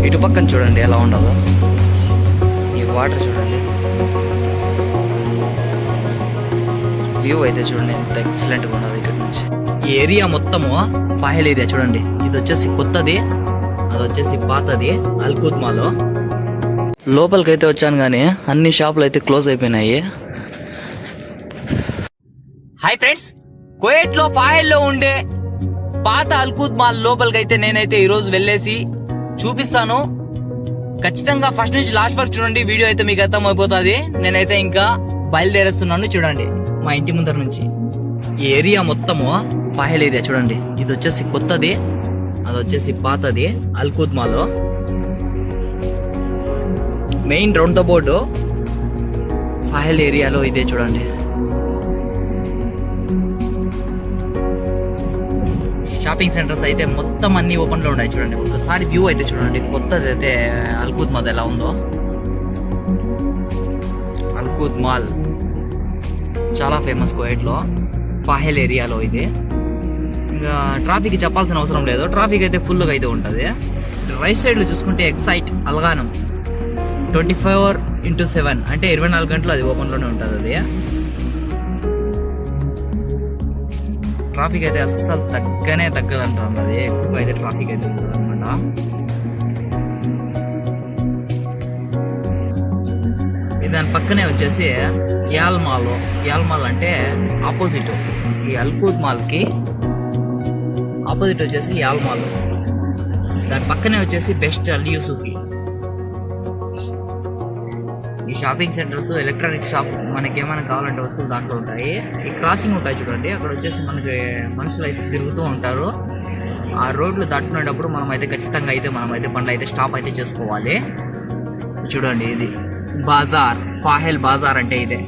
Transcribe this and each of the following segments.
ఇటు పక్కన చూడండి ఎలా ఉండదో, ఈ వాటర్ చూడండి, వ్యూ అయితే చూడండి ఎంత ఎక్సలెంట్గా ఉండదు ఇక్కడ నుంచి. ఈ ఏరియా మొత్తము పాహెల్ ఏరియా చూడండి. ఇది వచ్చేసి కొత్తది, అది వచ్చేసి పాతది అల్కూద్ మాల్. లోపలికి అయితే వచ్చాను కానీ అన్ని షాపులు అయితే క్లోజ్ అయిపోయినాయి. హాయ్ ఫ్రెండ్స్, కువైట్ లో పాహెల్ లో ఉండే పాత అల్కూద్ మాల్ లోపలికి అయితే నేనైతే ఈ రోజు వెళ్ళేసి చూపిస్తాను. ఖచ్చితంగా ఫస్ట్ నుంచి లాస్ట్ వరకు చూడండి, వీడియో అయితే మీకు అర్థం అయిపోతుంది. నేనైతే ఇంకా బయలుదేరేస్తున్నాను చూడండి మా ఇంటి ముందర నుంచి. ఈ ఏరియా మొత్తము పాహెల్ ఏరియా చూడండి. ఇది వచ్చేసి కొత్తది, అది వచ్చేసి పాతది అల్కూద్ మాల్. మెయిన్ రౌండ్ బోర్డు పాహెల్ ఏరియాలో ఇదే చూడండి. షాపింగ్ సెంటర్స్ అయితే మొత్తం అన్ని ఓపెన్ లో ఉన్నాయి చూడండి. ఒకసారి వ్యూ అయితే చూడండి, కొత్తది అయితే అల్కూద్ మాల్ ఎలా ఉందో. అల్కూద్ మాల్ చాలా ఫేమస్ కువైట్ లో, పాహెల్ ఏరియాలో ఇది. ఇంకా ట్రాఫిక్ చెప్పాల్సిన అవసరం లేదు, ట్రాఫిక్ అయితే ఫుల్గా అయితే ఉంటుంది. రైట్ సైడ్ లో చూసుకుంటే ఎక్సైట్ అల్గానం 24/7 అంటే 24 గంటలు అది ఓపెన్ లోనే ఉంటుంది. అది ట్రాఫిక్ అయితే అస్సలు తగ్గదంటుంది, అది ఎక్కువగా అయితే ట్రాఫిక్ అయితే ఉంటుంది అనమాట. దాని పక్కనే వచ్చేసి యాల్ మాల్ అంటే ఆపోజిట్, ఈ అల్కూద్ మాల్ కి ఆపోజిట్ వచ్చేసి యాల్ మాల్. దాని పక్కనే వచ్చేసి బెస్ట్ అల్ యూసుఫీ. ఈ షాపింగ్ సెంటర్స్, ఎలక్ట్రానిక్ షాప్, మనకి ఏమైనా కావాలంటే వస్తువులు దాంట్లో ఉంటాయి. ఈ క్రాసింగ్ ఉంటాయి చూడండి, అక్కడ వచ్చేసి మనకి మనుషులు అయితే తిరుగుతూ ఉంటారు. ఆ రోడ్లు దాటుకునేటప్పుడు మనం అయితే ఖచ్చితంగా అయితే బండ్లు అయితే స్టాప్ అయితే చేసుకోవాలి. చూడండి ఇది బాజార్, పాహెల్ బాజార్ అంటే ఇదే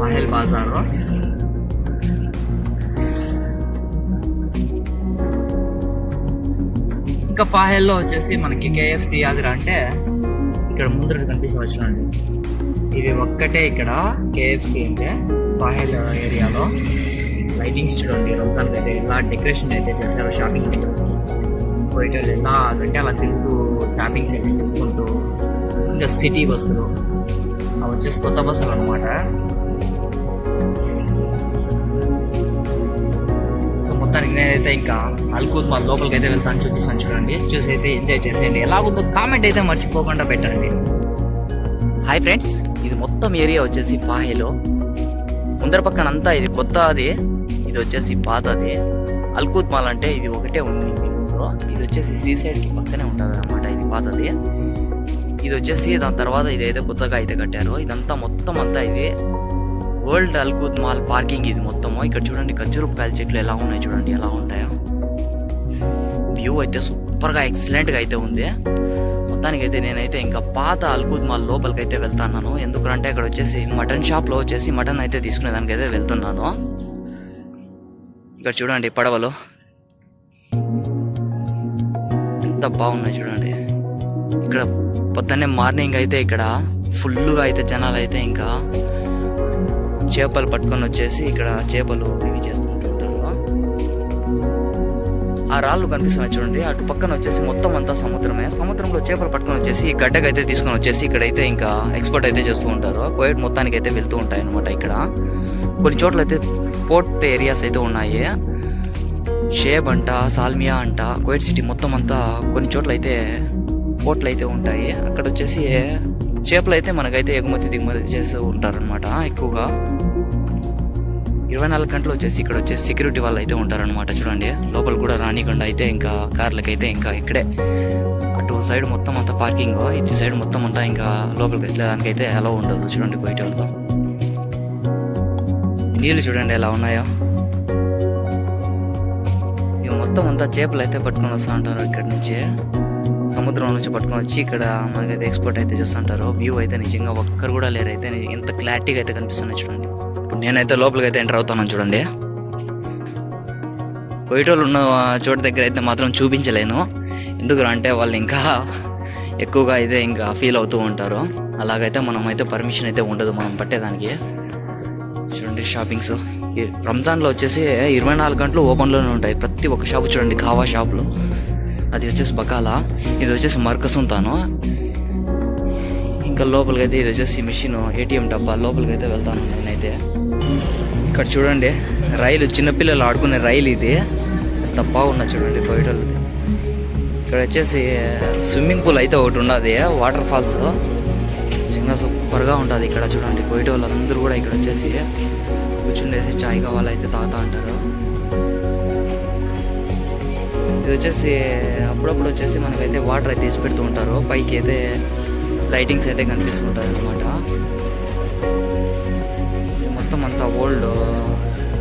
పాహెల్ బాజార్. ఇంకా పాహెల్లో వచ్చేసి మనకి KFC ఆదిరా అంటే ఇక్కడ ముందర కనిపిస్తుంది చూడండి. ఇది ఒక్కటే ఇక్కడ KFC అంటే పాహెల్ ఏరియాలో. లైటింగ్స్ చూడండి, రంజాన్ అయితే ఎలా డెకరేషన్ అయితే చేశారు షాపింగ్ సెంటర్స్కి. బయట ఎలా అంటే అలా తిరుగుతూ షాపింగ్స్ అయితే చేసుకుంటూ. ఇంకా సిటీ బస్సులు అవి వచ్చేసి కొత్త బస్సులు అనమాట. సో మొత్తానికి నేనైతే ఇంకా అల్కూద్ మాల్ లోపలికి అయితే వెళ్తాను, చూపిస్తాను చూడండి. చూసి అయితే ఎంజాయ్ చేసేయండి. ఎలా ఉందో కామెంట్ అయితే మర్చిపోకుండా పెట్టండి. హాయ్ ఫ్రెండ్స్, ఇది మొత్తం ఏరియా వచ్చేసి పాహెలో. ముందర పక్కన అంతా ఇది కొత్తది, ఇది వచ్చేసి పాతది. అల్కూద్ మాల్ అంటే ఇది ఒకటే ఉంది ముందు. ఇది వచ్చేసి సీ సైడ్ కి పక్కనే ఉంటుంది అనమాట, ఇది పాతది. ఇది వచ్చేసి దాని తర్వాత ఇది అయితే కొత్తగా అయితే కట్టారు. ఇదంతా మొత్తం అంతా ఇది ఓల్డ్ అల్కూద్ మాల్ పార్కింగ్ ఇది మొత్తము. ఇక్కడ చూడండి ఖర్జూరకాయల చెట్లు ఎలా ఉన్నాయి చూడండి, ఎలా ఉంటాయో. వ్యూ అయితే సూపర్ గా ఎక్సలెంట్ గా అయితే ఉంది. మొత్తానికి అయితే నేనైతే ఇంకా పాత అల్కూద్ మాల్ లోపలికి అయితే వెళ్తాను. ఎందుకంటే అక్కడ వచ్చేసి మటన్ షాప్ లో వచ్చేసి మటన్ అయితే తీసుకునేదానికి అయితే వెళ్తున్నాను. ఇక్కడ చూడండి పడవలు ఎంత బాగున్నాయి చూడండి. ఇక్కడ పొద్దున్నే మార్నింగ్ అయితే ఇక్కడ ఫుల్గా అయితే జనాలు అయితే ఇంకా చేపలు పట్టుకొని వచ్చేసి ఇక్కడ చేపలు ఇవి చేస్తుంటుంటారు. ఆ రాళ్ళు కనిపిస్తున్నాయి చూడండి, అటు పక్కన వచ్చేసి మొత్తం అంతా సముద్రమే. సముద్రంలో చేపలు పట్టుకొని వచ్చేసి ఈ గడ్డకు అయితే తీసుకొని వచ్చేసి ఇక్కడైతే ఇంకా ఎక్స్పోర్ట్ అయితే చేస్తూ ఉంటారు. కువైట్ మొత్తానికి అయితే వెళ్తూ ఉంటాయి అనమాట. ఇక్కడ కొన్ని చోట్ల అయితే పోర్ట్ ఏరియాస్ అయితే ఉన్నాయి. షేబ్ అంట, సాల్మియా అంట, కువైట్ సిటీ మొత్తం అంతా కొన్ని చోట్ల అయితే పోర్ట్లు అయితే ఉంటాయి. అక్కడ వచ్చేసి చేపలు అయితే మనకైతే ఎగుమతి దిగుమతి చేస్తూ ఉంటారనమాట. ఎక్కువగా 24 గంటలు వచ్చేసి ఇక్కడ వచ్చేసి సెక్యూరిటీ వాళ్ళు అయితే ఉంటారనమాట. చూడండి లోపల కూడా రానికుండా అయితే ఇంకా కార్లకైతే ఇంకా ఇక్కడే అటు సైడ్ మొత్తం అంతా పార్కింగ్, ఇటు సైడ్ మొత్తం అంతా ఇంకా లోపలికి వెళ్ళడానికి అయితే అలౌ ఉండదు. చూడండి కువైట్ వాళ్ళతో. నీళ్ళు చూడండి ఎలా ఉన్నాయో. ఇవి మొత్తం అంతా చేపలు అయితే పట్టుకొని వస్తూ ఉంటారు ఇక్కడ నుంచి, సముద్రం నుంచి పట్టుకొని వచ్చి ఇక్కడ మనకైతే ఎక్స్పోర్ట్ అయితే చేస్తుంటారు. వ్యూ అయితే నిజంగా ఒక్కరు కూడా లేరు అయితే, ఎంత క్లారిటీగా అయితే కనిపిస్తున్నాయి చూడండి. ఇప్పుడు నేనైతే లోపలికి అయితే ఎంటర్ అవుతాను చూడండి. కువైట్ వాళ్ళు ఉన్న చోటు దగ్గర అయితే మాత్రం చూపించలేను, ఎందుకు అంటే వాళ్ళు ఇంకా ఎక్కువగా అయితే ఇంకా ఫీల్ అవుతూ ఉంటారు. అలాగైతే మనం అయితే పర్మిషన్ అయితే ఉండదు మనం పట్టేదానికి. చూడండి షాపింగ్స్ రంజాన్లో వచ్చేసి 24 గంటలు ఓపెన్లోనే ఉంటాయి. ప్రతి ఒక్క షాపు చూడండి, కావా షాపులు అది వచ్చేసి బకాల, ఇది వచ్చేసి మర్కసుంతాను. ఇంకా లోపలికి అయితే ఇది వచ్చేసి మిషన్ ఏటీఎం డబ్బా, లోపలికి అయితే వెళ్తాను నేనైతే. ఇక్కడ చూడండి రైలు, చిన్నపిల్లలు ఆడుకునే రైలు ఇది, ఎంత బాగున్నా చూడండి కోయిటోళ్ళది. ఇక్కడ వచ్చేసి స్విమ్మింగ్ పూల్ అయితే ఒకటి ఉన్నది, వాటర్ ఫాల్స్ ఇంకా సూపర్గా ఉంటుంది. ఇక్కడ చూడండి కోయిటోళ్ళు అందరూ కూడా ఇక్కడ వచ్చేసి కూర్చుండేసి చాయ్ కావాలైతే తాగుతూ ఉంటారు. ఇది వచ్చేసి అప్పుడప్పుడు వచ్చేసి మనకైతే వాటర్ అయితే వేసి పెడుతూ ఉంటారు, పైకి అయితే లైటింగ్స్ అయితే కనిపిస్తుంటుంది అనమాట. మొత్తం అంతా ఓల్డ్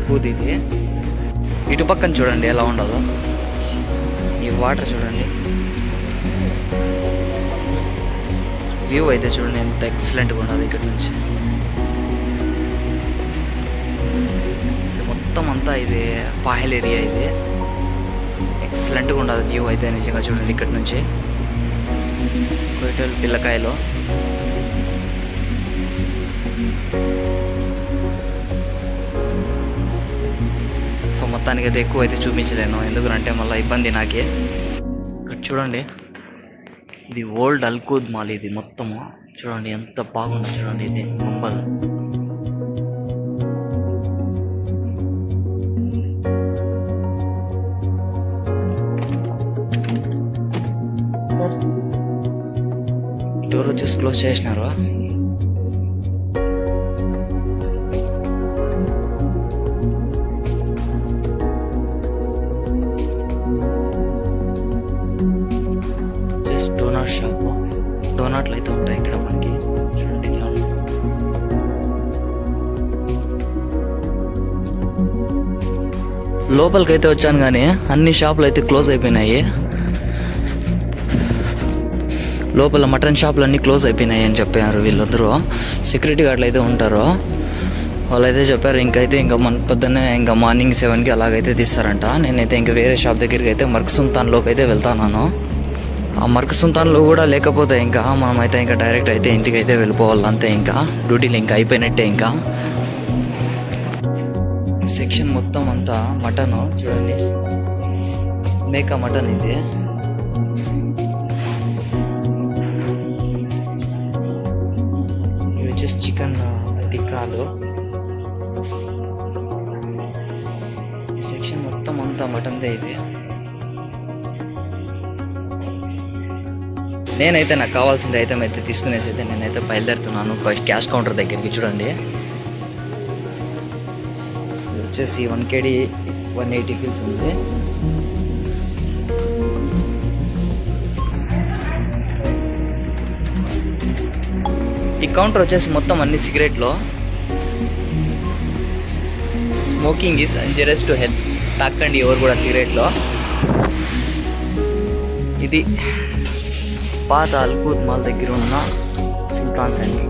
కూది ఇది. ఇటు పక్కన చూడండి ఎలా ఉండదో, ఈ వాటర్ చూడండి, వ్యూ అయితే చూడండి ఎంత ఎక్సలెంట్గా ఉండదు ఇక్కడ నుంచి. మొత్తం అంతా ఇది పాయల్ ఏరియా, ఇది ఎక్సలెంట్గా ఉండదు వ్యూ అయితే నిజంగా చూడండి ఇక్కడ నుంచి. కోయిటోల్ పిల్లకాయలు సో మొత్తానికి అయితే ఎక్కువ అయితే చూపించలేను, ఎందుకంటే మళ్ళీ ఇబ్బంది నాకే. ఇక్కడ చూడండి ఇది ఓల్డ్ అల్కూద్ మాల్, ఇది మొత్తము చూడండి ఎంత బాగుంది చూడండి, ఇది గొప్పగా. డోర్ వచ్చేసి క్లోజ్ చేసినారు. జస్ట్ డోనట్ షాప్, డోనట్లు అయితే ఉంటాయి ఇక్కడ మనకి చూడండి. ఇట్లా లోపలికి అయితే వచ్చాను కానీ అన్ని షాపులు అయితే క్లోజ్ అయిపోయినాయి. లోపల మటన్ షాపులు అన్నీ క్లోజ్ అయిపోయినాయి అని చెప్పారు వీళ్ళందరూ, సెక్యూరిటీ గార్డులు అయితే ఉంటారు. వాళ్ళైతే చెప్పారు ఇంకా మన పొద్దున్నే ఇంకా మార్నింగ్ 7కి అలాగైతే తీస్తారంట. నేనైతే ఇంకా వేరే షాప్ దగ్గరికి అయితే మర్కసుంతాన్లోకి అయితే వెళ్తాను. ఆ మర్కసుంతాన్లో కూడా లేకపోతే ఇంకా మనమైతే ఇంకా డైరెక్ట్ అయితే ఇంటికి అయితే వెళ్ళిపోవాలి అంతే. ఇంకా డ్యూటీలు ఇంకా అయిపోయినట్టే. ఇంకా సెక్షన్ మొత్తం అంతా మటన్ చూడండి, మేక మటన్ ఇది. వచ్చేసి చికెన్ టిక్కాలు. సెక్షన్ మొత్తం అంతా మటన్దే ఇది. నేనైతే నాకు కావాల్సిన ఐటమ్ అయితే తీసుకునేసి అయితే నేనైతే బయలుదేరుతున్నాను క్యాష్ కౌంటర్ దగ్గరికి. చూడండి ఇది వచ్చేసి 1 kg 180 కిల్స్ ఉంది. ఈ కౌంటర్ వచ్చేసి మొత్తం అన్ని సిగరెట్లో. Smoking is injurious to health, తాకండి ఎవరు కూడా సిగరెట్లో. ఇది పాత అల్కూద్ మాల్ దగ్గర ఉన్న సుల్తాన్ సెంటర్.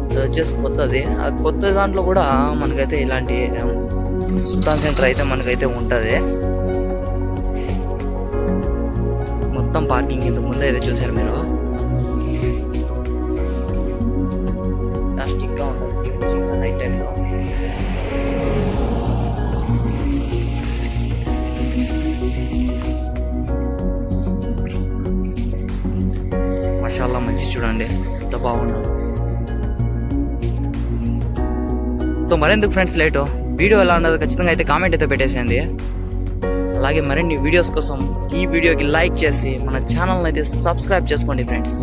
ఇది వచ్చేసి కొత్తది. ఆ కొత్త దాంట్లో కూడా మనకైతే ఇలాంటి సుల్తాన్ సెంటర్ అయితే మనకైతే ఉంటుంది. మొత్తం పార్కింగ్ ఇంతకు ముందే అయితే చూసారు మీరు. ప్లాస్టిక్గా ఉంటుంది నైట్ టైంలో. మషాల్లా మంచి చూడండి ఎంత బాగుండదు. సో మరెందుకు ఫ్రెండ్స్ లేటు, వీడియో ఎలా ఉన్నదో ఖచ్చితంగా అయితే కామెంట్ అయితే పెట్టేసేయండి. అలాగే మరిన్ని వీడియోస్ కోసం ఈ వీడియోకి లైక్ చేసి మన ఛానల్ని అయితే సబ్స్క్రైబ్ చేసుకోండి ఫ్రెండ్స్.